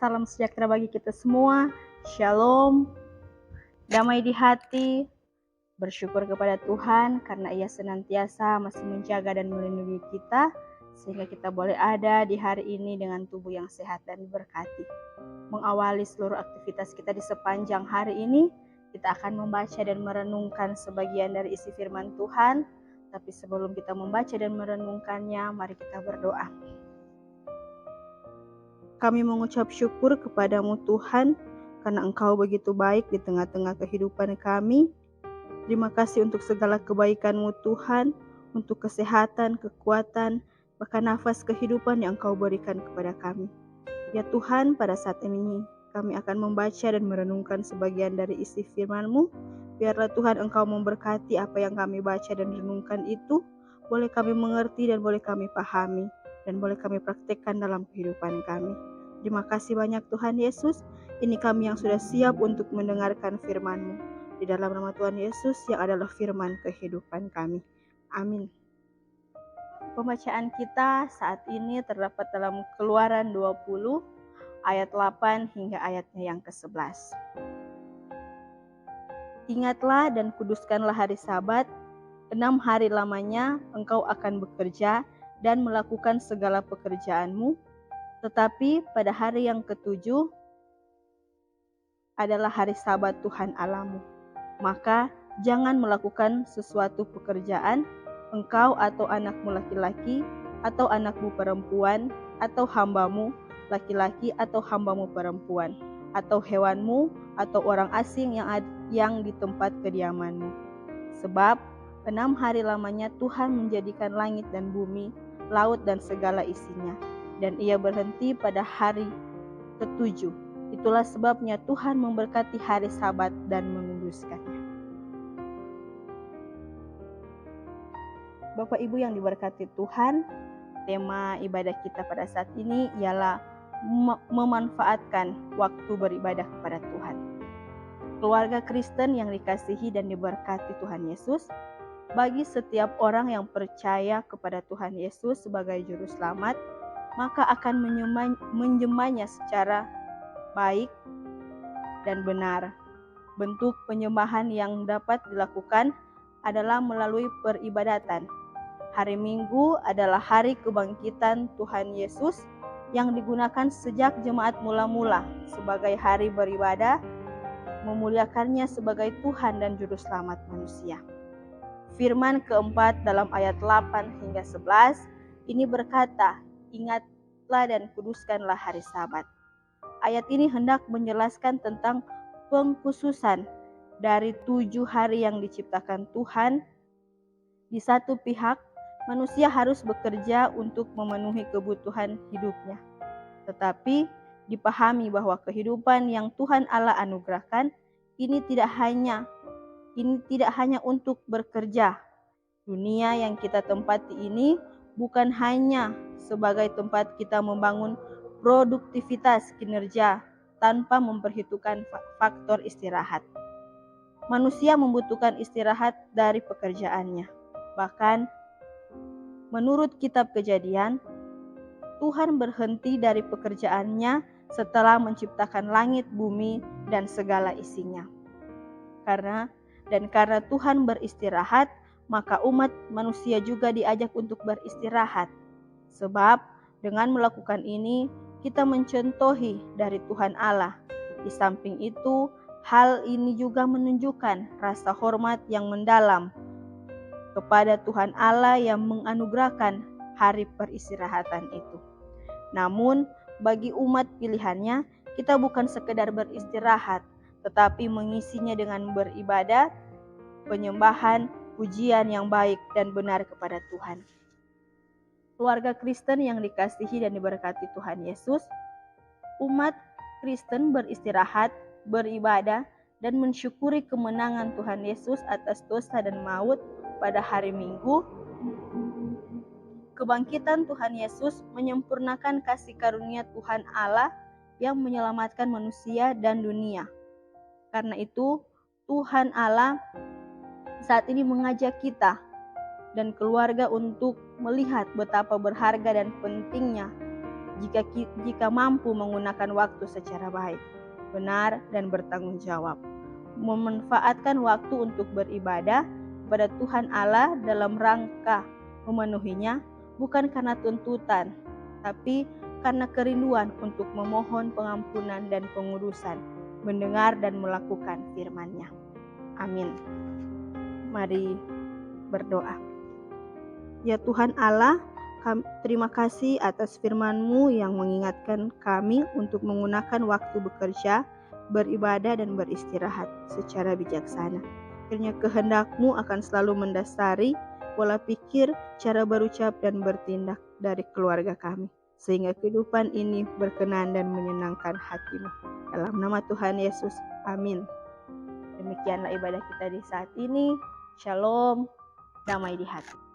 salam sejahtera bagi kita semua. Shalom, damai di hati, bersyukur kepada Tuhan karena Ia senantiasa masih menjaga dan melindungi kita, sehingga kita boleh ada di hari ini dengan tubuh yang sehat dan diberkati. Mengawali seluruh aktivitas kita di sepanjang hari ini, kita akan membaca dan merenungkan sebagian dari isi firman Tuhan. Tapi sebelum kita membaca dan merenungkannya, mari kita berdoa. Kami mengucap syukur kepadamu Tuhan, karena Engkau begitu baik di tengah-tengah kehidupan kami. Terima kasih untuk segala kebaikan-Mu Tuhan, untuk kesehatan, kekuatan, bahkan nafas kehidupan yang Engkau berikan kepada kami. Ya Tuhan, pada saat ini kami akan membaca dan merenungkan sebagian dari isi firman-Mu. Biarlah Tuhan Engkau memberkati apa yang kami baca dan renungkan itu, boleh kami mengerti dan boleh kami pahami, dan boleh kami praktekkan dalam kehidupan kami. Terima kasih banyak Tuhan Yesus. Ini kami yang sudah siap untuk mendengarkan firman-Mu. Di dalam nama Tuhan Yesus yang adalah firman kehidupan kami. Amin. Pembacaan kita saat ini terdapat dalam Keluaran 20 ayat 8 hingga ayatnya yang ke-11. Ingatlah dan kuduskanlah hari Sabat, 6 hari lamanya engkau akan bekerja dan melakukan segala pekerjaanmu. Tetapi pada hari yang ke-7 adalah hari Sabat Tuhan Allahmu. Maka jangan melakukan sesuatu pekerjaan, engkau atau anakmu laki-laki, atau anakmu perempuan, atau hambamu laki-laki atau hambamu perempuan, atau hewanmu, atau orang asing yang di tempat kediamanmu. Sebab 6 hari lamanya Tuhan menjadikan langit dan bumi, laut dan segala isinya, dan Ia berhenti pada hari ke-7. Itulah sebabnya Tuhan memberkati hari Sabat dan menguduskannya. Bapak Ibu yang diberkati Tuhan, tema ibadah kita pada saat ini ialah memanfaatkan waktu beribadah kepada Tuhan. Keluarga Kristen yang dikasihi dan diberkati Tuhan Yesus, bagi setiap orang yang percaya kepada Tuhan Yesus sebagai juru selamat, maka akan menyembahnya secara baik dan benar. Bentuk penyembahan yang dapat dilakukan adalah melalui peribadatan. Hari Minggu adalah hari kebangkitan Tuhan Yesus yang digunakan sejak jemaat mula-mula sebagai hari beribadah, memuliakannya sebagai Tuhan dan Juru Selamat manusia. Firman keempat dalam ayat 8 hingga 11 ini berkata, ingatlah dan kuduskanlah hari Sabat. Ayat ini hendak menjelaskan tentang pengkhususan dari 7 hari yang diciptakan Tuhan. Di satu pihak, manusia harus bekerja untuk memenuhi kebutuhan hidupnya. Tetapi dipahami bahwa kehidupan yang Tuhan Allah anugerahkan ini tidak hanya untuk bekerja. Dunia yang kita tempati ini bukan hanya sebagai tempat kita membangun produktivitas kinerja tanpa memperhitungkan faktor istirahat. Manusia membutuhkan istirahat dari pekerjaannya. Bahkan menurut kitab Kejadian, Tuhan berhenti dari pekerjaannya setelah menciptakan langit, bumi, dan segala isinya. Karena Tuhan beristirahat, maka umat manusia juga diajak untuk beristirahat. Sebab dengan melakukan ini, kita mencontohi dari Tuhan Allah. Di samping itu, hal ini juga menunjukkan rasa hormat yang mendalam kepada Tuhan Allah yang menganugerahkan hari peristirahatan itu. Namun, bagi umat pilihannya, kita bukan sekedar beristirahat, tetapi mengisinya dengan beribadah, penyembahan, pujian yang baik dan benar kepada Tuhan. Keluarga Kristen yang dikasihi dan diberkati Tuhan Yesus, umat Kristen beristirahat, beribadah, dan mensyukuri kemenangan Tuhan Yesus atas dosa dan maut pada hari Minggu. Kebangkitan Tuhan Yesus menyempurnakan kasih karunia Tuhan Allah yang menyelamatkan manusia dan dunia. Karena itu, Tuhan Allah saat ini mengajak kita dan keluarga untuk melihat betapa berharga dan pentingnya jika mampu menggunakan waktu secara baik, benar, dan bertanggung jawab. Memanfaatkan waktu untuk beribadah kepada Tuhan Allah dalam rangka memenuhinya bukan karena tuntutan, tapi karena kerinduan untuk memohon pengampunan dan pengudusan, mendengar dan melakukan firman-Nya. Amin. Mari berdoa. Ya Tuhan Allah, terima kasih atas firman-Mu yang mengingatkan kami untuk menggunakan waktu bekerja, beribadah, dan beristirahat secara bijaksana. Kiranya kehendak-Mu akan selalu mendasari pola pikir, cara berucap, dan bertindak dari keluarga kami, sehingga kehidupan ini berkenan dan menyenangkan hati-Mu. Dalam nama Tuhan Yesus, amin. Demikianlah ibadah kita di saat ini. Shalom, damai di hati.